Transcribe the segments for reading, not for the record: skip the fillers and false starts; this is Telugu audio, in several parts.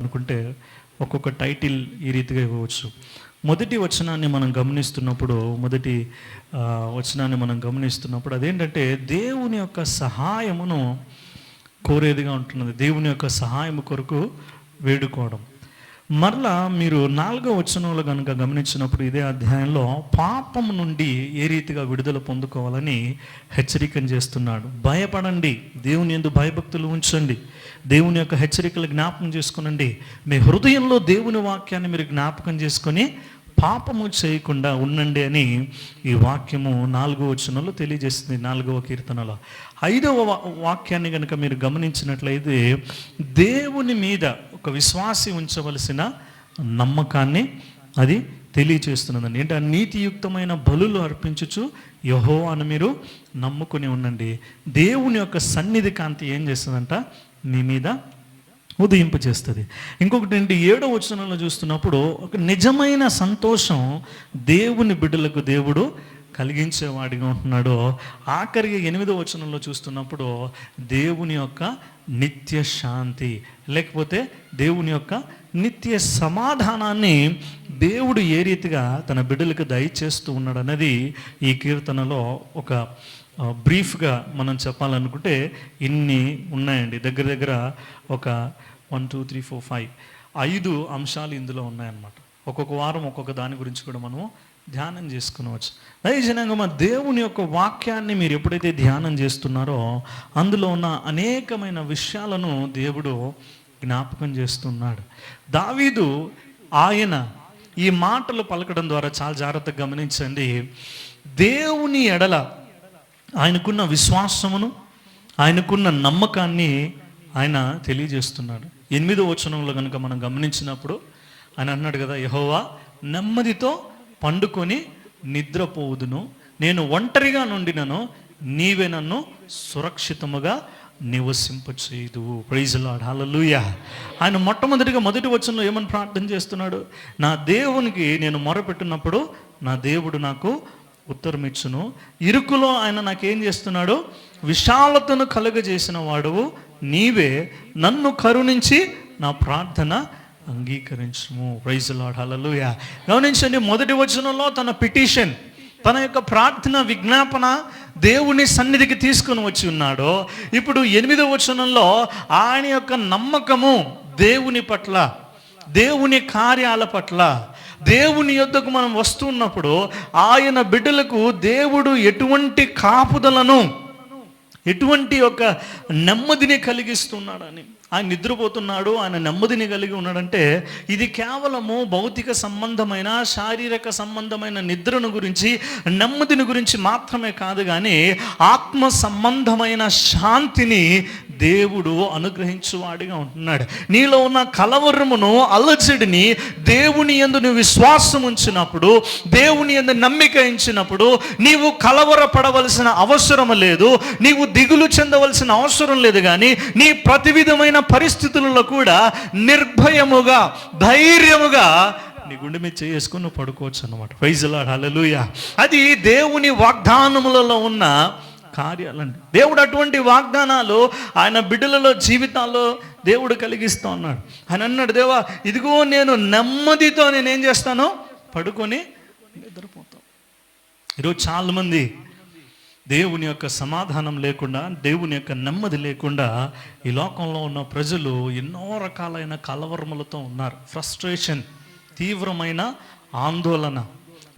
అనుకుంటే ఒక్కొక్క టైటిల్ ఈ రీతిగా ఇవ్వవచ్చు. మొదటి వచనాన్ని మనం గమనిస్తున్నప్పుడు అదేంటంటే దేవుని యొక్క సహాయమును కోరేదిగా ఉంటున్నది. దేవుని యొక్క సహాయము కొరకు వేడుకోవడం. మరలా మీరు 4వ వచనంలో కనుక గమనించినప్పుడు ఇదే అధ్యాయంలో పాపం నుండి ఏ రీతిగా విడుదల పొందుకోవాలని హెచ్చరికను చేస్తున్నాడు. భయపడండి, దేవుని యందు భయభక్తులు ఉంచండి, దేవుని యొక్క హెచ్చరికలు జ్ఞాపకం చేసుకునండి, మీ హృదయంలో దేవుని వాక్యాన్ని మీరు జ్ఞాపకం చేసుకొని పాపము చేయకుండా ఉండండి అని ఈ వాక్యము 4వ వచనంలో తెలియజేస్తుంది. 4వ కీర్తనలో 5వ వాక్యాన్ని కనుక మీరు గమనించినట్లయితే దేవుని మీద ఒక విశ్వాసి ఉంచవలసిన నమ్మకాన్ని అది తెలియచేస్తున్నదండి. ఏంటి? ఆ నీతియుక్తమైన బలులు అర్పించుచు యెహోవాను మీరు నమ్ముకుని ఉండండి. దేవుని యొక్క సన్నిధి కాంతి ఏం చేస్తుందంట? మీ మీద ఉదయింపు చేస్తుంది. ఇంకొకటి ఏంటి? 7వ వచనంలో చూస్తున్నప్పుడు ఒక నిజమైన సంతోషం దేవుని బిడ్డలకు దేవుడు కలిగించేవాడిగా ఉంటున్నాడు. ఆఖరికి 8వ వచనంలో చూస్తున్నప్పుడు దేవుని యొక్క నిత్య శాంతి, లేకపోతే దేవుని యొక్క నిత్య సమాధానాన్ని దేవుడు ఏ రీతిగా తన బిడ్డలకు దయచేస్తూ ఉన్నాడు అన్నది ఈ కీర్తనలో ఒక బ్రీఫ్గా మనం చెప్పాలనుకుంటే ఇన్ని ఉన్నాయండి. దగ్గర దగ్గర ఒక 1 2 3 4 5 అంశాలు ఇందులో ఉన్నాయన్నమాట. ఒక్కొక్క వారం ఒక్కొక్క దాని గురించి కూడా మనము ధ్యానం చేసుకునవచ్చు. దయజనంగా దేవుని యొక్క వాక్యాన్ని మీరు ఎప్పుడైతే ధ్యానం చేస్తున్నారో అందులో ఉన్న అనేకమైన విషయాలను దేవుడు జ్ఞాపకం చేస్తున్నాడు. దావీదు ఆయన ఈ మాటలు పలకడం ద్వారా చాలా జాగ్రత్తగా గమనించండి. దేవుని ఎడల ఆయనకున్న విశ్వాసమును, ఆయనకున్న నమ్మకాన్ని ఆయన తెలియజేస్తున్నాడు. 8వ వచనంలో కనుక మనం గమనించినప్పుడు ఆయన అన్నాడు కదా, యెహోవా నెమ్మదితో పండుకొని నిద్రపోవుదును, నేను ఒంటరిగా నుండినను నీవే నన్ను సురక్షితముగా నివసింపచేయుదు. ప్రైజ్ లార్డ్, హల్లెలూయా. ఆయన మొదటి వచనంలో ఏమని ప్రార్థన చేస్తున్నాడు? నా దేవునికి నేను మొరపెట్టినప్పుడు నా దేవుడు నాకు ఉత్తరం ఇచ్చును. ఇరుకులో ఆయన నాకేం చేస్తున్నాడు? విశాలతను కలుగజేసిన వాడువు నీవే, నన్ను కరుణించి నా ప్రార్థన అంగీకరించుము. ప్రైజ్ లార్డ్, హల్లెలూయా. గమనించండి, మొదటి వచనంలో తన పిటిషన్, తన యొక్క ప్రార్థన విజ్ఞాపన దేవుని సన్నిధికి తీసుకుని వచ్చి ఉన్నాడు. ఇప్పుడు 8వ వచనంలో ఆయన యొక్క నమ్మకము దేవుని పట్ల, దేవుని కార్యాల పట్ల, దేవుని యొద్దకు మనం వస్తున్నప్పుడు ఆయన బిడ్డలకు దేవుడు ఎటువంటి కాపుదలను, ఎటువంటి ఒక నెమ్మదిని కలిగిస్తున్నాడని. ఆయన నిద్రపోతున్నాడు, ఆయన నెమ్మదిని కలిగి ఉన్నాడంటే ఇది కేవలము భౌతిక సంబంధమైన, శారీరక సంబంధమైన నిద్రను గురించి, నెమ్మదిని గురించి మాత్రమే కాదు, కానీ ఆత్మ సంబంధమైన శాంతిని దేవుడు అనుగ్రహించువాడిగా ఉంటున్నాడు. నీలో ఉన్న కలవరమును, అలజడిని దేవుని యందు నువ్వు విశ్వాసం ఉంచినప్పుడు, దేవుని యందు నమ్మిక ఉంచినప్పుడు నీవు కలవరపడవలసిన అవసరం లేదు, నీవు దిగులు చెందవలసిన అవసరం లేదు. కానీ నీ ప్రతి విధమైన పరిస్థితులలో కూడా నిర్భయముగా, ధైర్యముగా నీ గుండె మీద చేసుకుని నువ్వు పడుకోవచ్చు అన్నమాట. ప్రైజ్ లార్డ్, హల్లెలూయా. అది దేవుని వాగ్దానములలో ఉన్న కార్యాలండి. దేవుడు అటువంటి వాగ్దానాలు ఆయన బిడ్డలలో జీవితాల్లో దేవుడు కలిగిస్తూ ఉన్నాడు. ఆయన అన్నాడు, దేవా ఇదిగో నేను నెమ్మదితో నేనేం చేస్తాను? పడుకొని నిద్రపోతాను. ఈరోజు చాలామంది దేవుని యొక్క సమాధానం లేకుండా, దేవుని యొక్క నెమ్మది లేకుండా ఈ లోకంలో ఉన్న ప్రజలు ఎన్నో రకాలైన కలవరములతో ఉన్నారు. ఫ్రస్ట్రేషన్, తీవ్రమైన ఆందోళన,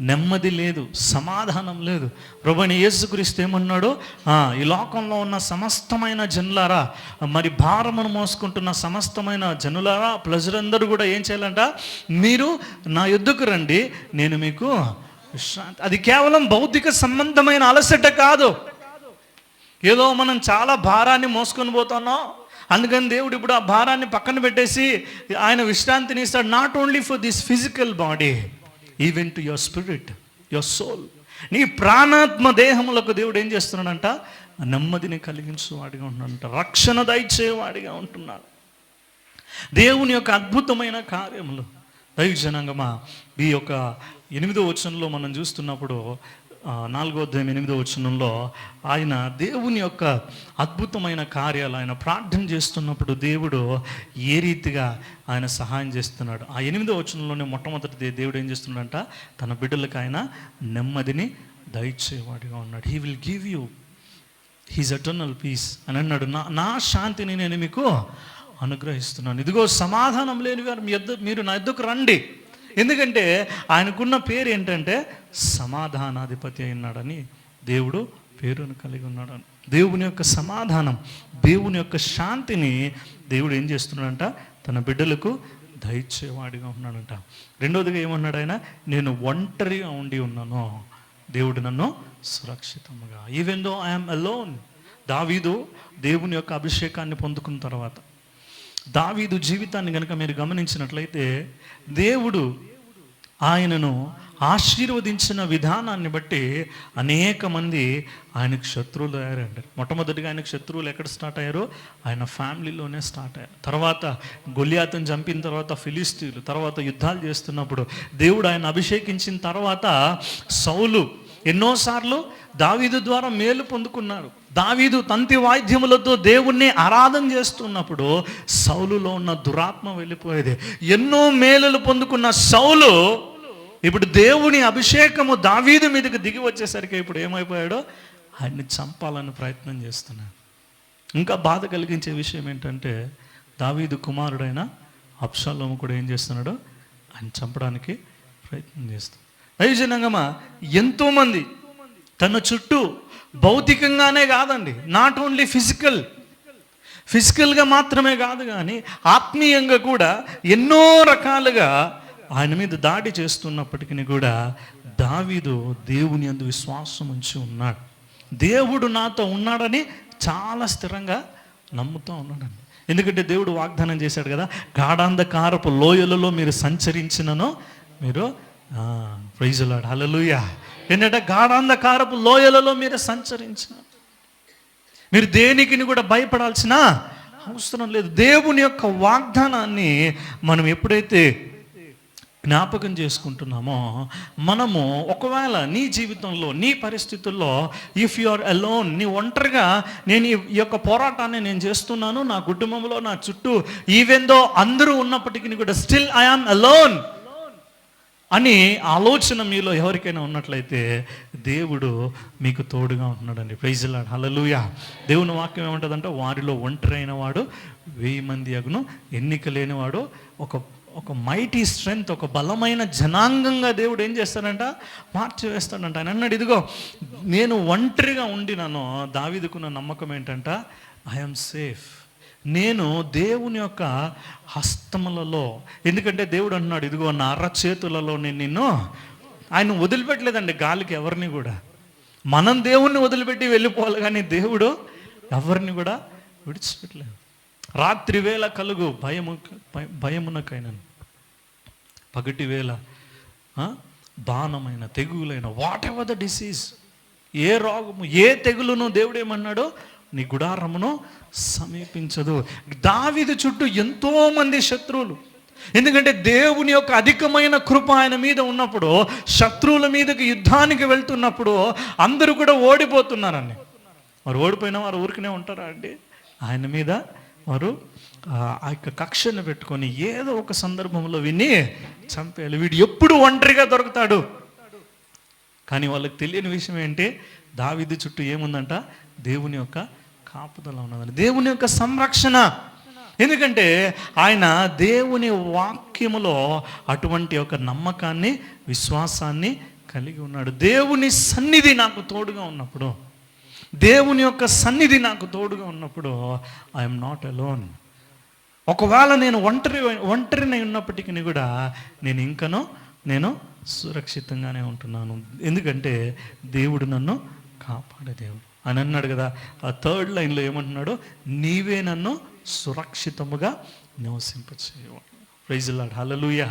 నెమ్మది లేదు, సమాధానం లేదు. ప్రభువైన యేసుక్రీస్తు ఏమన్నాడు? ఈ లోకంలో ఉన్న సమస్తమైన జనులారా, మరి భారమును మోసుకుంటున్న సమస్తమైన జనులారా, ప్రజలందరూ కూడా ఏం చేయాలంట? మీరు నా యొద్దకు రండి, నేను మీకు విశ్రాంతి. అది కేవలం భౌతిక సంబంధమైన అలసట కాదు. ఏదో మనం చాలా భారాన్ని మోసుకొని పోతున్నాం, అందుకని దేవుడు ఇప్పుడు ఆ భారాన్ని పక్కన పెట్టేసి ఆయన విశ్రాంతిని ఇస్తాడు. Not only for this physical body, even to your spirit, your soul. నీ ప్రాణాత్మ దేహములకు దేవుడు ఏం చేస్తున్నాడంట? నెమ్మదిని కలిగించేవాడిగా ఉంటున్నాడంట, రక్షణ దయచేవాడిగా ఉంటున్నాడు. దేవుని యొక్క అద్భుతమైన కార్యములు దైవజనాంగమా, ఈ యొక్క 8వ వచనంలో మనం చూస్తున్నప్పుడు 4వ అధ్యాయం 8వ వచనంలో ఆయన దేవుని యొక్క అద్భుతమైన కార్యాలు ఆయన ప్రార్థన చేస్తున్నప్పుడు దేవుడు ఏ రీతిగా ఆయన సహాయం చేస్తున్నాడు. ఆ 8వ వచనంలోనే మొట్టమొదటి దేవుడు ఏం చేస్తున్నాడంట, తన బిడ్డలకు ఆయన నెమ్మదిని దయచేవాడిగా ఉన్నాడు. He will give you his eternal peace అని అన్నాడు. నా శాంతిని నేను మీకు అనుగ్రహిస్తున్నాను. ఇదిగో సమాధానం లేని వారు మీరు నా ఎద్దుకు రండి. ఎందుకంటే ఆయనకున్న పేరు ఏంటంటే సమాధానాధిపతి అయినాడని, దేవుడు పేరును కలిగి ఉన్నాడు. దేవుని యొక్క సమాధానం, దేవుని యొక్క శాంతిని దేవుడు ఏం చేస్తున్నాడంట, తన బిడ్డలకు దయచేవాడిగా ఉన్నాడంట. రెండోదిగా ఏమన్నాడు ఆయన, నేను ఒంటరిగా ఉండి ఉన్నాను, దేవుడు నన్ను సురక్షితంగా. Even though I'm alone. దావీదు దేవుని యొక్క అభిషేకాన్ని పొందుకున్న తర్వాత, దావీదు జీవితాన్ని కనుక మీరు గమనించినట్లయితే, దేవుడు ఆయనను ఆశీర్వదించిన విధానాన్ని బట్టి అనేక మంది ఆయనకు శత్రువులు అయ్యారండి. మొట్టమొదటిగా ఆయనకు శత్రువులు ఎక్కడ స్టార్ట్ అయ్యారో, ఆయన ఫ్యామిలీలోనే స్టార్ట్ అయ్యారు. తర్వాత గొలియాతును చంపిన తర్వాత ఫిలిస్తీన్లు, తర్వాత యుద్ధాలు చేస్తున్నప్పుడు దేవుడు ఆయన అభిషేకించిన తర్వాత సౌలు ఎన్నోసార్లు దావీదు ద్వారా మేలు పొందుకున్నాడు. దావీదు తంతి వాయిద్యములతో దేవుణ్ణి ఆరాధన చేస్తున్నప్పుడు సౌలులో ఉన్న దురాత్మ వెళ్ళిపోయేది. ఎన్నో మేలులు పొందుకున్న సౌలు ఇప్పుడు దేవుని అభిషేకము దావీదు మీదకి దిగి వచ్చేసరికి ఇప్పుడు ఏమైపోయాడో, ఆయన్ని చంపాలని ప్రయత్నం చేస్తున్నాడు. ఇంకా బాధ కలిగించే విషయం ఏంటంటే, దావీదు కుమారుడైన అబ్షాలోము కూడా ఏం చేస్తున్నాడో, ఆయన చంపడానికి ప్రయత్నం చేస్తున్నాడు. దైవజనంగమా, ఎంతోమంది తన చుట్టూ భౌతికంగానే కాదండి, నాట్ ఓన్లీ ఫిజికల్గా మాత్రమే కాదు కానీ ఆత్మీయంగా కూడా ఎన్నో రకాలుగా ఆయన మీద దాడి చేస్తున్నప్పటికీ కూడా దావీదు దేవుని యందు విశ్వాసం ఉంచి ఉన్నాడు. దేవుడు నాతో ఉన్నాడని చాలా స్థిరంగా నమ్ముతూ ఉన్నాడండి. ఎందుకంటే దేవుడు వాగ్దానం చేశాడు కదా, గాఢాంధకారపు లోయలలో మీరు సంచరించినను మీరు ప్రైజ్ ది లార్డ్, హల్లెలూయా. ఏంటంటే గాఢాంధకారపు లోయలలో మీరు సంచరించిన, మీరు దేనికి కూడా భయపడాల్సిన అవసరం లేదు. దేవుని యొక్క వాగ్దానాన్ని మనం ఎప్పుడైతే జ్ఞాపకం చేసుకుంటున్నామో, మనము ఒకవేళ నీ జీవితంలో నీ పరిస్థితుల్లో ఇఫ్ యు ఆర్ అలోన్, నీ ఒంటరిగా నేను ఈ యొక్క పోరాటాన్ని నేను చేస్తున్నాను నా కుటుంబంలో, నా చుట్టూ ఈవెన్ దో అందరూ ఉన్నప్పటికీ కూడా స్టిల్ ఐ యామ్ అలోన్ అని ఆలోచన మీలో ఎవరికైనా ఉన్నట్లయితే దేవుడు మీకు తోడుగా ఉంటున్నాడండి. ప్రైజ్ ది లార్డ్, హల్లెలూయా. దేవుని వాక్యం ఏమంటుందంటే, వారిలో ఒంటరి అయిన వాడు 1000 మంది అగును, ఎన్నిక లేనివాడు ఒక మైటీ స్ట్రెంగ్త్, ఒక బలమైన జనాంగంగా దేవుడు ఏం చేస్తాడంట, మార్చివేస్తాడంట. ఆయన అన్నాడు, ఇదిగో నేను ఒంటరిగా ఉండినాను. దావీదుకున్న నమ్మకం ఏంటంట, ఐఎమ్ సేఫ్, నేను దేవుని యొక్క హస్తములలో. ఎందుకంటే దేవుడు అంటున్నాడు, ఇదిగో నా అరచేతులలో నేను నిన్ను, ఆయన వదిలిపెట్టలేదండి గాలికి ఎవరిని కూడా. మనం దేవుణ్ణి వదిలిపెట్టి వెళ్ళిపోవాలి కానీ దేవుడు ఎవరిని కూడా విడిచిపెట్టలేదు. రాత్రి వేళ కలుగు భయమునకైనా, పగటి వేళ బాణమైన తెగులైన వాట్ ఎవర్ ద డిసీజ్, ఏ రోగము ఏ తెగులును దేవుడు ఏమన్నాడో, నీ గుడారమును సమీపించదు. దావీదు చుట్టూ ఎంతోమంది శత్రువులు. ఎందుకంటే దేవుని యొక్క అధికమైన కృప ఆయన మీద ఉన్నప్పుడు, శత్రువుల మీదకి యుద్ధానికి వెళ్తున్నప్పుడు అందరూ కూడా ఓడిపోతున్నారని. వారు ఓడిపోయినా వారు ఊరికనే ఉంటారా అండి? ఆయన మీద వారు ఆ యొక్క కక్షను పెట్టుకొని ఏదో ఒక సందర్భంలో విని చంపేయాలి, వీడు ఎప్పుడు ఒంటరిగా దొరుకుతాడు. కానీ వాళ్ళకి తెలియని విషయం ఏంటి, దావీదు చుట్టూ ఏముందంట, దేవుని యొక్క కాపుదల ఉన్నదని, దేవుని యొక్క సంరక్షణ. ఎందుకంటే ఆయన దేవుని వాక్యములో అటువంటి ఒక నమ్మకాన్ని, విశ్వాసాన్ని కలిగి ఉన్నాడు. దేవుని సన్నిధి నాకు తోడుగా ఉన్నప్పుడు, దేవుని యొక్క సన్నిధి నాకు తోడుగా ఉన్నప్పుడు ఐఎమ్ నాట్ అలోన్. ఒకవేళ నేను ఒంటరిని ఉన్నప్పటికీ కూడా నేను సురక్షితంగానే ఉంటున్నాను. ఎందుకంటే దేవుడు నన్ను కాపాడే దేవుడు అని అన్నాడు కదా. ఆ 3rd లైన్లో ఏమంటున్నాడు, నీవే నన్ను సురక్షితముగా నివసింపచేయవాడు. ప్రైజ్ ది లార్డ్, హల్లెలూయా.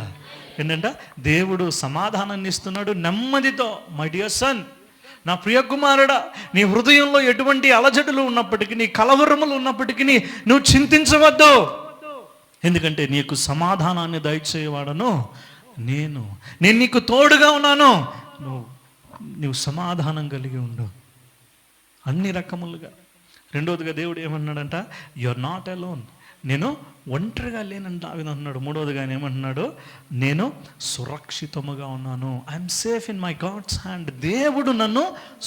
ఏంటంటే దేవుడు సమాధానాన్ని ఇస్తున్నాడు నెమ్మదితో. మై డియర్ సన్, నా ప్రియ కుమారుడా, నీ హృదయంలో ఎటువంటి అలజడులు ఉన్నప్పటికీ, నీ కలవరములు ఉన్నప్పటికీ నువ్వు చింతించవద్దు. ఎందుకంటే నీకు సమాధానాన్ని దయచేయవాడను నేను నీకు తోడుగా ఉన్నాను. నువ్వు సమాధానం కలిగి ఉండు అన్ని రకములుగా. రెండవదిగా దేవుడు ఏమన్నాడంట, యు ఆర్ నాట్ అలోన్, నేను ఒంటరిగా లేనని దావీదు అన్నాడు. మూడవదిగా ఆయన ఏమంటున్నాడు, నేను సురక్షితముగా ఉన్నాను, I'm safe in my God's hand. దేవుడు నన్ను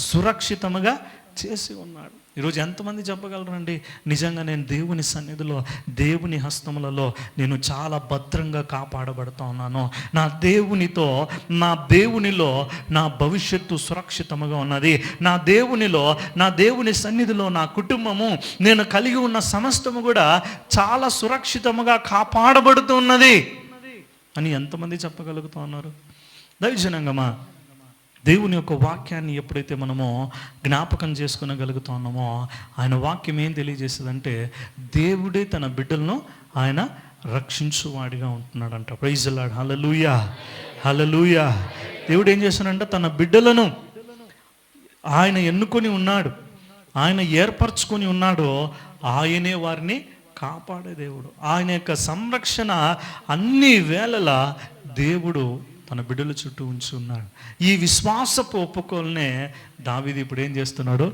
సురక్షితముగా చేసి ఉన్నాడు. ఈరోజు ఎంతమంది చెప్పగలరండి, నిజంగా నేను దేవుని సన్నిధిలో, దేవుని హస్తములలో నేను చాలా భద్రంగా కాపాడబడుతూ ఉన్నాను, నా దేవునిలో నా భవిష్యత్తు సురక్షితముగా ఉన్నది, నా దేవుని సన్నిధిలో నా కుటుంబము, నేను కలిగి ఉన్న సమస్తము కూడా చాలా సురక్షితముగా కాపాడబడుతున్నది అని ఎంతమంది చెప్పగలుగుతూ ఉన్నారు? దైవజనంగమా, దేవుని యొక్క వాక్యాన్ని ఎప్పుడైతే మనము జ్ఞాపకం చేసుకునగలుగుతున్నామో, ఆయన వాక్యం ఏం తెలియజేస్తుందంటే, దేవుడే తన బిడ్డలను ఆయన రక్షించువాడిగా ఉంటున్నాడంట. ప్రైజ్ ది లార్డ్, హల్లెలూయా, హల్లెలూయా. దేవుడు ఏం చేస్తాడంటే, తన బిడ్డలను ఆయన ఎన్నుకొని ఉన్నాడు, ఆయన ఏర్పరచుకొని ఉన్నాడు, ఆయనే వారిని కాపాడే దేవుడు. ఆయన యొక్క సంరక్షణ అన్ని వేళలా దేవుడు తన బిడ్డల చుట్టూ ఉంచి ఉన్నాడు. ఈ విశ్వాసపు ఒప్పుకోలనే దావీదు ఇప్పుడు ఏం చేస్తున్నాడు,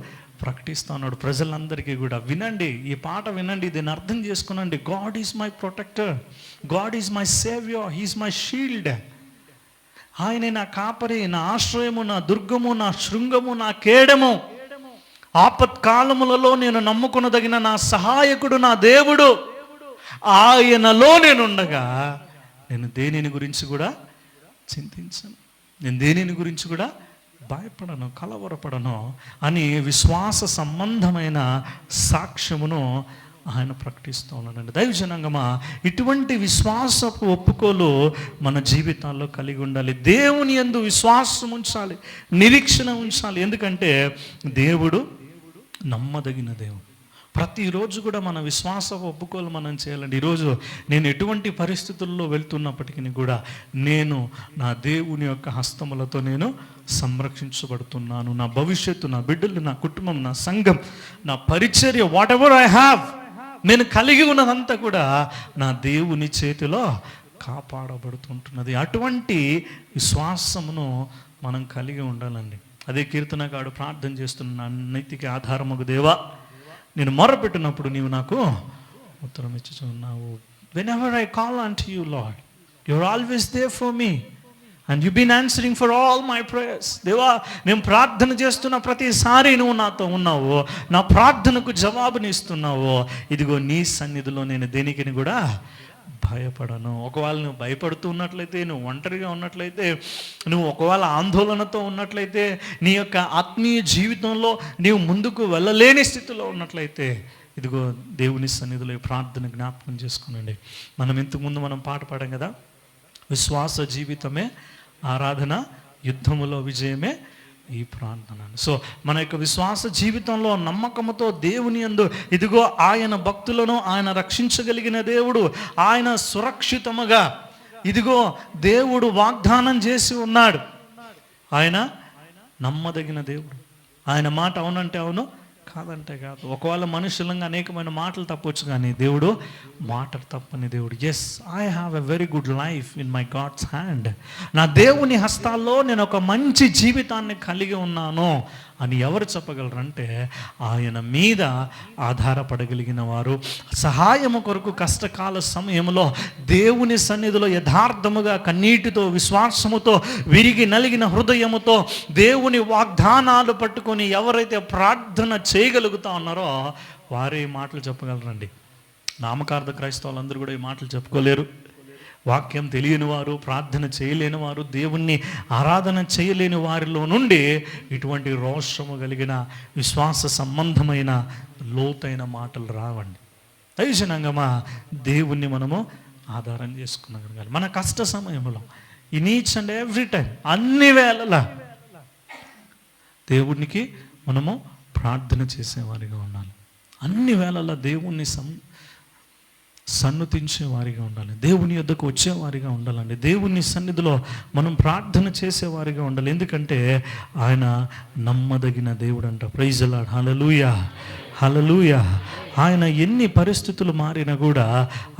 ప్రకటిస్తున్నాడు ప్రజలందరికీ కూడా. వినండి, ఈ పాట వినండి, దీన్ని అర్థం చేసుకునండి. God is my protector, God is my saviour, he's my shield. ఆయనే నా కాపరి, నా ఆశ్రయము, నా దుర్గము, నా శృంగము, నా కేడము. ఆపత్కాలములలో నేను నమ్ముకొనదగిన నా సహాయకుడు, నా దేవుడు. ఆయనలో నేనుండగా నేను దేనిని గురించి కూడా చింతించను, నేను దేనిని గురించి కూడా భయపడను, కలవరపడను అని విశ్వాస సంబంధమైన సాక్ష్యమును ఆయన ప్రకటిస్తూ ఉన్నాడండి. దైవజనాంగమా, ఇటువంటి విశ్వాసపు ఒప్పుకోలు మన జీవితాల్లో కలిగి ఉండాలి. దేవుని యందు విశ్వాసం ఉంచాలి, నిరీక్షణ ఉంచాలి. ఎందుకంటే దేవుడు నమ్మదగిన దేవుడు. ప్రతిరోజు కూడా మన విశ్వాస ఒప్పుకోలు మనం చేయాలండి. ఈరోజు నేను ఎటువంటి పరిస్థితుల్లో వెళ్తున్నప్పటికీ కూడా నేను నా దేవుని యొక్క హస్తములతో నేను సంరక్షించబడుతున్నాను. నా భవిష్యత్తు, నా బిడ్డలు, నా కుటుంబం, నా సంఘం, నా పరిచర్య, వాట్ ఎవర్ ఐ హ్యావ్, నేను కలిగి ఉన్నదంతా కూడా నా దేవుని చేతిలో కాపాడబడుతుంటున్నది. అటువంటి విశ్వాసమును మనం కలిగి ఉండాలండి. అదే కీర్తనకారుడు ప్రార్థన చేస్తున్న, నైతిక ఆధారముకు దేవా, నేను మొరపెట్టినప్పుడు నీవు నాకు ఉత్తరం ఇచ్చుచున్నావు. Whenever I call unto you, Lord, you are always there for me and you've been answering for all my prayers. దేవా, నేను ప్రార్థన చేస్తున్న ప్రతిసారి నువ్వు నాతో ఉన్నావు, నా ప్రార్థనకు జవాబుని ఇస్తున్నావు. ఇదిగో నీ సన్నిధిలో నేను దేనికి కూడా భయపడను. ఒకవేళ నువ్వు భయపడుతూ ఉన్నట్లయితే, నువ్వు ఒంటరిగా ఉన్నట్లయితే, నువ్వు ఒకవేళ ఆందోళనతో ఉన్నట్లయితే, నీ యొక్క ఆత్మీయ జీవితంలో నీవు ముందుకు వెళ్ళలేని స్థితిలో ఉన్నట్లయితే, ఇదిగో దేవుని సన్నిధిలో ప్రార్థన జ్ఞాపకం చేసుకునండి. మనం ఇంతకుముందు మనం పాట పాడాం కదా, విశ్వాస జీవితమే ఆరాధన, యుద్ధములో విజయమే ఈ ప్రార్థన. సో మన యొక్క విశ్వాస జీవితంలో నమ్మకముతో దేవుని యందు, ఇదిగో ఆయన భక్తులను ఆయన రక్షించగలిగిన దేవుడు, ఆయన సురక్షితముగా, ఇదిగో దేవుడు వాగ్దానం చేసి ఉన్నాడు. ఆయన నమ్మదగిన దేవుడు. ఆయన మాట అవునంటే అవును, కాదంటే కాదు. ఒకవేళ మనుషులంగా అనేకమైన మాటలు తప్పొచ్చు, కానీ దేవుడు మాట తప్పని దేవుడు. Yes, I have a very good life in my God's hand. నా దేవుని హస్తాల్లో నేను ఒక మంచి జీవితాన్ని కలిగి ఉన్నాను అని ఎవరు చెప్పగలరంటే, ఆయన మీద ఆధారపడగలిగిన వారు, సహాయము కొరకు కష్టకాల సమయంలో దేవుని సన్నిధిలో యథార్థముగా, కన్నీటితో, విశ్వాసముతో, విరిగి నలిగిన హృదయముతో దేవుని వాగ్దానాలు పట్టుకొని ఎవరైతే ప్రార్థన చేయగలుగుతా ఉన్నారో వారే ఈ మాటలు చెప్పగలరండి. నామకార్థ క్రైస్తవులందరూ కూడా ఈ మాటలు చెప్పుకోలేరు. వాక్యం తెలియని వారు, ప్రార్థన చేయలేని వారు, దేవుణ్ణి ఆరాధన చేయలేని వారిలో నుండి ఇటువంటి రోషము కలిగిన విశ్వాస సంబంధమైన లోతైన మాటలు రావండి. దైవజనంగమా, దేవుణ్ణి మనము ఆధారం చేసుకునగలగాలి. మన కష్ట సమయంలో, in each and every time, అన్ని వేళలా దేవునికి మనము ప్రార్థన చేసేవారిగా ఉండాలి. అన్ని వేళలా దేవుణ్ణి సన్నుతించే వారిగా ఉండాలి. దేవుని యొద్దకు వచ్చేవారిగా ఉండాలండి. దేవుని సన్నిధిలో మనం ప్రార్థన చేసేవారిగా ఉండాలి. ఎందుకంటే ఆయన నమ్మదగిన దేవుడు అంట. ప్రైజ్ ది లార్డ్, హల్లెలూయా, హల్లెలూయా. ఆయన ఎన్ని పరిస్థితులు మారినా కూడా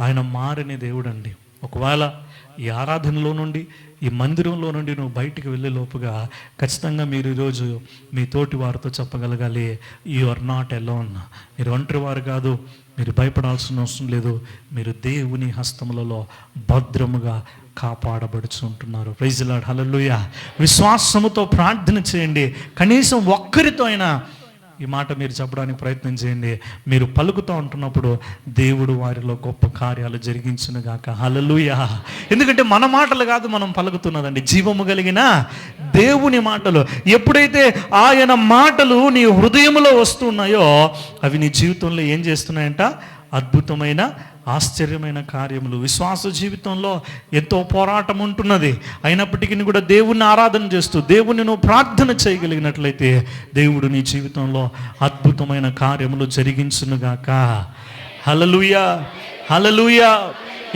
ఆయన మారని దేవుడు అండి. ఒకవేళ ఈ ఆరాధనలో నుండి, ఈ మందిరంలో నుండి నువ్వు బయటికి వెళ్ళే లోపుగా ఖచ్చితంగా మీరు ఈరోజు మీ తోటి వారితో చెప్పగలగాలి, యు ఆర్ నాట్ అలోన్. మీరు ఒంటరి వారు కాదు, మీరు భయపడాల్సిన అవసరం లేదు, మీరు దేవుని హస్తములలో భద్రముగా కాపాడబడుచుంటున్నారు. ప్రైజ్ ది లార్డ్, హల్లెలూయా. విశ్వాసముతో ప్రార్థన చేయండి. కనీసం ఒక్కరితో అయినా ఈ మాట మీరు చెప్పడానికి ప్రయత్నం చేయండి. మీరు పలుకుతూ ఉంటున్నప్పుడు దేవుడు వారిలో గొప్ప కార్యాలు జరిగించునుగాక. హల్లెలూయా. ఎందుకంటే మన మాటలు కాదు మనం పలుకుతున్నదండి, జీవము కలిగిన దేవుని మాటలు. ఎప్పుడైతే ఆయన మాటలు నీ హృదయంలో వస్తున్నాయో అవి నీ జీవితంలో ఏం చేస్తున్నాయంట? అద్భుతమైన ఆశ్చర్యమైన కార్యములు. విశ్వాస జీవితంలో ఎంతో పోరాటం ఉంటున్నది. అయినప్పటికీ కూడా దేవుణ్ణి ఆరాధన చేస్తూ దేవుని నువ్వు ప్రార్థన చేయగలిగినట్లయితే దేవుడు నీ జీవితంలో అద్భుతమైన కార్యములు జరిగించునుగాక. హల్లెలూయా, హల్లెలూయా.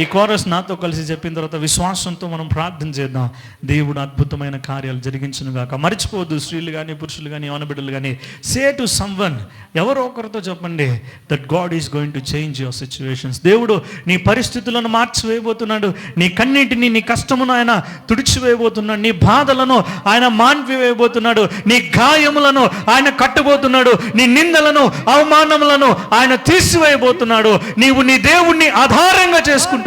ఈ కోరస్ నాతో కలిసి చెప్పిన తర్వాత విశ్వాసంతో మనం ప్రార్థన చేద్దాం. దేవుడు అద్భుతమైన కార్యాలు జరిగించునుగాక. మర్చిపోవద్దు, స్త్రీలు కానీ పురుషులు కానీ యవ్వన బిడ్డలు కానీ, సే టు సమ్వన్, ఎవరో ఒకరితో చెప్పండి, that God is going to change your situations. దేవుడు నీ పరిస్థితులను మార్చివేయబోతున్నాడు. నీ కన్నీటిని, నీ కష్టమును ఆయన తుడిచివేయబోతున్నాడు. నీ బాధలను ఆయన మాన్పివేయబోతున్నాడు. నీ గాయములను ఆయన కట్టబోతున్నాడు. నీ నిందలను, అవమానములను ఆయన తీసివేయబోతున్నాడు. నీవు నీ దేవుణ్ణి ఆధారంగా చేసుకుంటున్నప్పుడు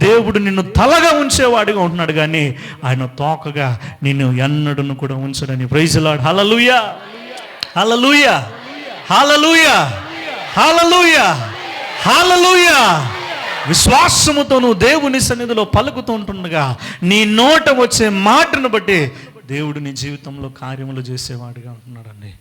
దేవుడు నిన్ను తలగా ఉంచేవాడిగా ఉంటున్నాడు, కానీ ఆయన తోకగా నిన్ను ఎన్నడను కూడా ఉంచడని. ప్రైజ్ ది లార్డ్, హల్లెలూయా, హల్లెలూయా, హల్లెలూయా, హల్లెలూయా, హల్లెలూయా. విశ్వాసముతో నువ్వు దేవుని సన్నిధిలో పలుకుతూ ఉంటుండగా నీ నోట వచ్చే మాటను బట్టి దేవుడు నీ జీవితంలో కార్యములు చేసేవాడిగా ఉంటున్నాడండి.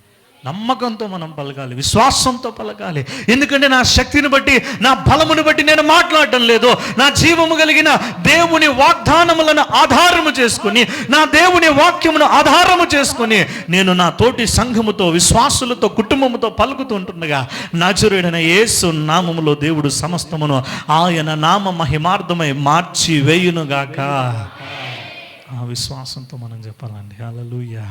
నమ్మకంతో మనం పలకాలి, విశ్వాసంతో పలకాలి. ఎందుకంటే నా శక్తిని బట్టి, నా బలమును బట్టి నేను మాట్లాడటం లేదు. నా జీవము కలిగిన దేవుని వాగ్దానములను ఆధారము చేసుకుని, నా దేవుని వాక్యమును ఆధారము చేసుకుని నేను నా తోటి సంఘముతో, విశ్వాసులతో, కుటుంబముతో పలుకుతూ ఉంటుండగా నజరేయుడైన యేసు నామములో దేవుడు సమస్తమును ఆయన నామ మహిమార్థమై మార్చి వేయునుగాక. ఆ విశ్వాసంతో మనం చెప్పాలండి. హల్లెలూయా.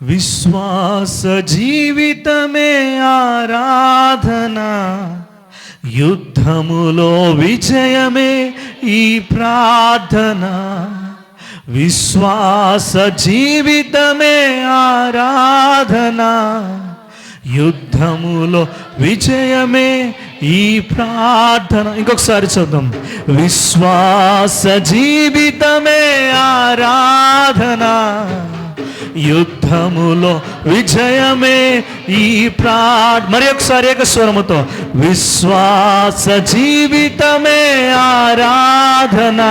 విశ్వాస జీవితమే ఆరాధన, యుద్ధములో విజయమే ఈ ప్రార్థన. విశ్వాస జీవితమే ఆరాధన, యుద్ధములో విజయమే ఈ ప్రార్థన. ఇంకొకసారి చూద్దాం. విశ్వాస జీవితమే ఆరాధన, యుద్ధములో విజయమే ఈ మరి ఒకసారి ఏకస్వరముతో, విశ్వాస జీవితమే ఆరాధన,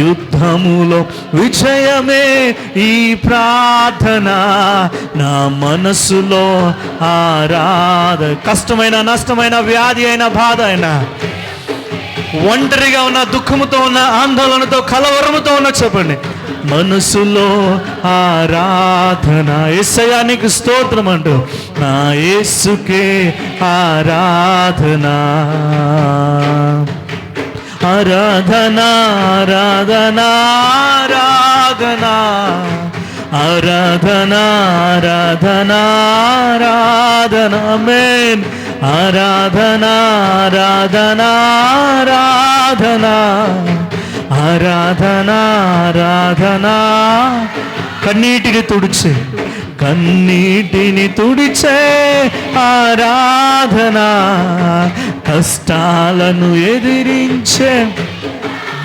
యుద్ధములో విజయమే ఈ ప్రార్థన. నా మనసులో కష్టమైన, నష్టమైన, వ్యాధి అయిన, బాధ అయినా, ఒంటరిగా ఉన్న, దుఃఖముతో ఉన్న, ఆందోళనతో, కలవరముతో ఉన్న చెప్పండి, మనసులో ఆరాధన. యేసయ్యానికి స్తోత్రం అంటూ నా యేసుకే ఆరాధన, ఆరాధన, ఆరాధన, ఆరాధన, ఆరాధన, ఆరాధన, ఆరాధన. ఆమేన్. ఆరాధన, ఆరాధన, ఆరాధన, ఆరాధన, ఆరాధన. కన్నీటిని తుడిచే ఆరాధన, కష్టాలను ఎదిరించే.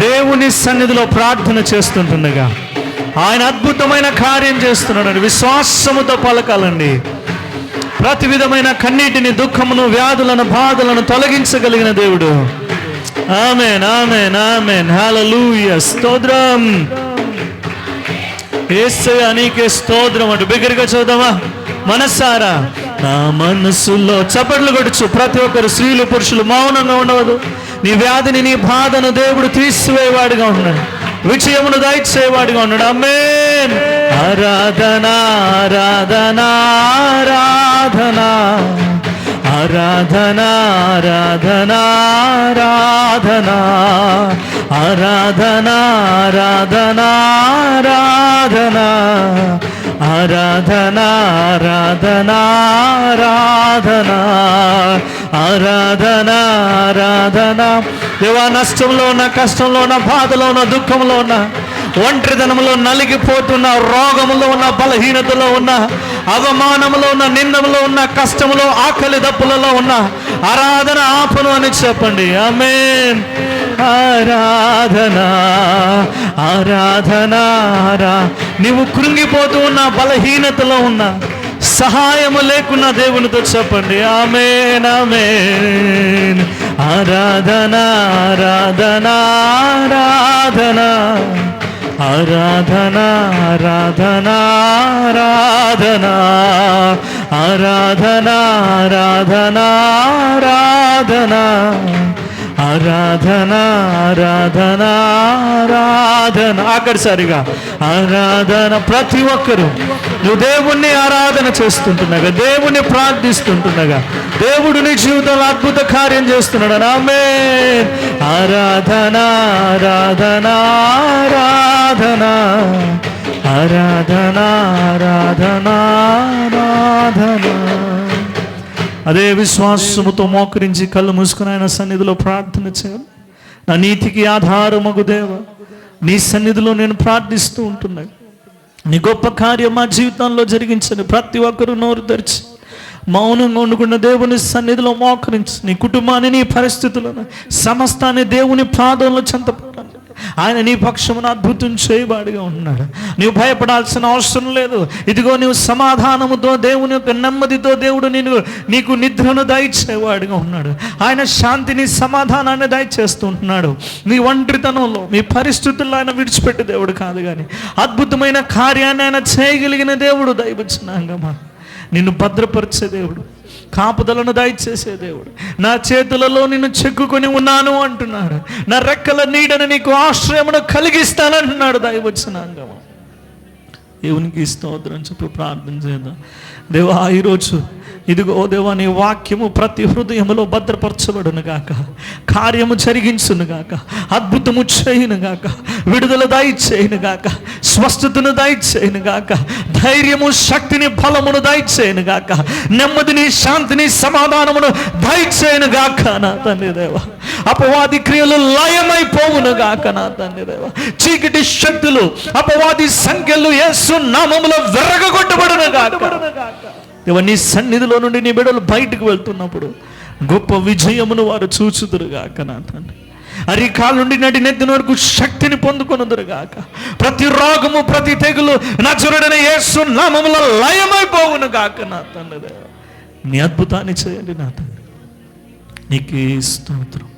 దేవుని సన్నిధిలో ప్రార్థన చేస్తుంటుండగా ఆయన అద్భుతమైన కార్యం చేస్తున్నాడు. విశ్వాసముతో పలకాలండి. ప్రతి విధమైన కన్నీటిని, దుఃఖమును, వ్యాధులను, బాధలను తొలగించగలిగిన దేవుడు. ఆమేన్, ఆమేన్, ఆమేన్. హల్లెలూయా. స్తోత్రం యేసయ్యా, నీకే స్తోత్రం అంటూ బిగ్గరగా చూద్దామా మనసారా. నా మనసులో చప్పట్లు కొడుచు ప్రతి ఒక్కరు, స్త్రీలు పురుషులు మౌనంగా ఉండవద్దు. నీ వ్యాధిని, నీ బాధను దేవుడు తీసివేవాడిగా ఉన్నాడు, విజయమును దయచేవాడిగా ఉన్నాడు. ఆమేన్. ఆరాధన, ఆరాధన, ఆరాధన, ఆరాధన, ఆరాధన, ఆరాధన, ఆరాధన, ఆరాధన, ఆరాధన, ఆరాధన, ఆరాధన, ఆరాధన, ఆరాధన ఆరాధన. దేవా, నష్టంలో ఉన్న, కష్టంలో ఉన్న, బాధలో ఉన్న, దుఃఖంలో ఉన్న, ఒంటరితనంలో నలిగిపోతున్న, రోగంలో ఉన్న, బలహీనతలో ఉన్న, అవమానంలో ఉన్న, నిందములో ఉన్న, కష్టంలో, ఆకలి దప్పులలో ఉన్న ఆరాధన ఆపను అని చెప్పండి. ఆమేన్. ఆరాధన ఆరాధన. నీవు కృంగిపోతూ ఉన్న, బలహీనతలో ఉన్న, సహాయము లేకున్నా దేవునితో చెప్పండి. ఆమేన్ ఆమేన్. ఆరాధన ఆరాధన ఆరాధన ఆరాధన ఆరాధన ఆరాధన ఆరాధన ఆరాధన ఆరాధన ఆరాధన ఆరాధన ఆరాధన. ఆఖరిసారిగా ఆరాధన. ప్రతి ఒక్కరూ నువ్వు దేవుణ్ణి ఆరాధన చేస్తుంటుండగా, దేవుణ్ణి ప్రార్థిస్తుంటుండగా దేవుడు నీ జీవితంలో అద్భుత కార్యం చేస్తున్నాడు. ఆమేన్. ఆరాధన ఆరాధన ఆరాధన ఆరాధన ఆరాధన ఆరాధన. అదే విశ్వాసముతో మోకరించి కళ్ళు మూసుకుని ఆయన సన్నిధిలో ప్రార్థన చేయాలి. నా నీతికి ఆధారమగు దేవ, నీ సన్నిధిలో నేను ప్రార్థిస్తూ ఉంటున్నాను. నీ గొప్ప కార్యం మా జీవితంలో జరిగించండి. ప్రతి ఒక్కరూ నోరు తెరిచి మౌనంగా ఉండుకున్న దేవుని సన్నిధిలో మోకరించి నీ కుటుంబాన్ని, నీ పరిస్థితులను, సమస్తాన్ని దేవుని పాదంలో చెంతపడాలి. ఆయన నీ పక్షమున అద్భుతం చేయవాడిగా ఉన్నాడు. నీవు భయపడాల్సిన అవసరం లేదు. ఇదిగో నీవు సమాధానముతో, దేవుని యొక్క నెమ్మదితో దేవుడు నీకు నిద్రను దయచేవాడిగా ఉన్నాడు. ఆయన శాంతిని, సమాధానాన్ని దయచేస్తూ ఉంటున్నాడు. నీ ఒంటరితనంలో, మీ పరిస్థితుల్లో ఆయన విడిచిపెట్టే దేవుడు కాదు, కానీ అద్భుతమైన కార్యాన్ని ఆయన చేయగలిగిన దేవుడు. దైవచనాంగమా, నిన్ను భద్రపరిచే దేవుడు, కాపుదలను దయచేసే దేవుడు. నా చేతులలో నిన్ను చెక్కుకొని ఉన్నాను అంటున్నాడు. నా రెక్కల నీడను నీకు ఆశ్రయమును కలిగిస్తానంటున్నాడు. దైవచనాంగమా, దేవునికి స్తోత్రం చెప్పి ప్రార్థన చేద్దాం. దేవా, ఈరోజు ఇదిగో దేవా, నీ వాక్యము ప్రతి హృదయములో భద్రపరచబడును గాక, కార్యము జరిగించును గాక, అద్భుతము చేయును గాక, విడుదల దయచేయును గాక, స్వస్థతను దయచేయును గాక, ధైర్యము, శక్తిని, బలమును దయచేయును గాక, నెమ్మదిని, శాంతిని, సమాధానమును దయచేయును గాక నా తండ్రి దేవ. అపవాది క్రియలు లయమైపోవును గాక నా తండ్రి దేవ. చీకటి శక్తులు, అపవాది సంఖ్యలు యేసు నామములో విర్రగొట్టబడును గాక. దేవ, నీ సన్నిధిలో నుండి నీ బిడ్డలు బయటకు వెళ్తున్నప్పుడు గొప్ప విజయమును వారు చూచుదురుగాక నా తండ్రి. అరికాల నుండి నడి నెత్తిన వరకు శక్తిని పొందుకొనుదురుగాక. ప్రతి రోగము, ప్రతి తెగులు నజరుడైన యేసు నామములో లయమైపోవును గాక నా తండ్రి దేవ. నీ అద్భుతాన్ని చేయండి నా తండ్రి. నీకే స్తోత్రం.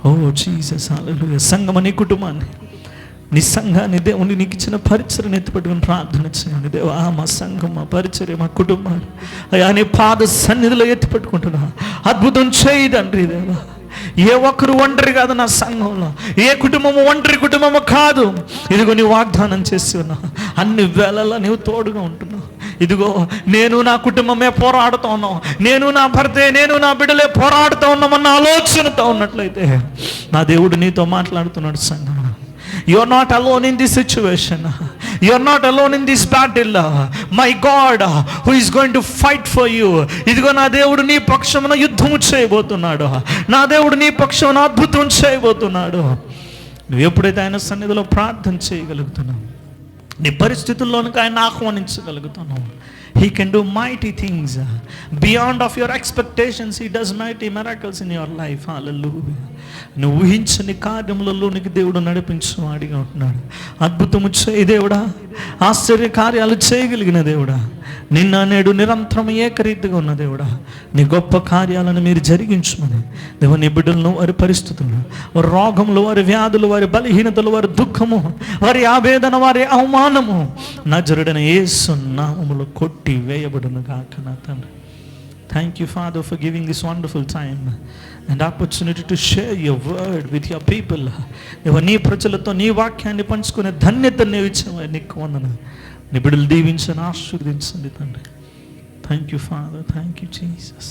ఓ జీసస్, హల్లెలూయా. సంగమ, నీ కుటుంబాన్ని, నీ సంఘాన్ని, దేవుని నీకు ఇచ్చిన పరిచర్ని ఎత్తిపట్టుకుని ప్రార్థన చేయండి. దేవా, మా సంఘం, మా పరిచర్య, మా కుటుంబాన్ని అయ్యా నీ పాద సన్నిధిలో ఎత్తిపట్టుకుంటున్నా. అద్భుతం చేయి తండ్రి దేవా. ఏ ఒక్కరు ఒంటరి కాదు నా సంఘంలో, ఏ కుటుంబము ఒంటరి కుటుంబము కాదు. ఇదిగో నీ వాగ్దానం చేసి ఉన్నావు, అన్ని వేళలా నీవు తోడుగా ఉంటున్నావు. ఇదిగో నేను నా కుటుంబమే పోరాడుతూ ఉన్నాం, నేను నా భర్తే, నేను నా బిడ్డలే పోరాడుతూ ఉన్నామన్న ఆలోచనతో ఉన్నట్లయితే నా దేవుడు నీతో మాట్లాడుతున్నాడు. సంఘం, you are not alone in this situation. You are not alone in this battle. My God who is going to fight for you. ఇదిగో నా దేవుడు నీ పక్షమున యుద్ధము చేయబోతున్నాడు. నా దేవుడు నీ పక్షమున అద్భుతం చేయబోతున్నాడు. నువ్వు ఎప్పుడైతే ఆయన సన్నిధిలో ప్రార్థన చేయగలుగుతున్నావు, నీ పరిస్థితుల్లోనికి ఆయన ఆహ్వానించగలుగుతున్నావు. He can do mighty things beyond of your expectations. He does mighty miracles in your life. Hallelujah. నువ్వు ఊహించని కార్యములలోనికి దేవుడు నడిపించేవాడిగా ఉంటున్నాడు. అద్భుతము చేయి దేవుడా, ఆశ్చర్య కార్యాలు చేయగలిగిన దేవుడా, నిన్న నేడు నిరంతరం ఏకరీతిగా ఉన్న దేవుడా, నీ గొప్ప కార్యాలను మీరు జరిగించమని దేవ, నీ బిడ్డలను, వారి పరిస్థితులు, వారి రోగములు, వారి వ్యాధులు, వారి బలహీనతలు, వారి దుఃఖము, వారి ఆవేదన, వారి అవమానము నజరుడైన యేసు నామములో కొట్టి వేయబడును గాక నా తండ్రి. Thank you, Father, for giving this wonderful time and opportunity to share your word with your people. నీ ప్రజలతో నీ వాక్యాన్ని పంచుకునే ధన్యత నీవు ఇచ్చావు. నీకు వందనాలు. నీ బిడ్డలు దీవించని ఆశీర్వదించండి తండ్రి. Thank you, Father. Thank you, Jesus.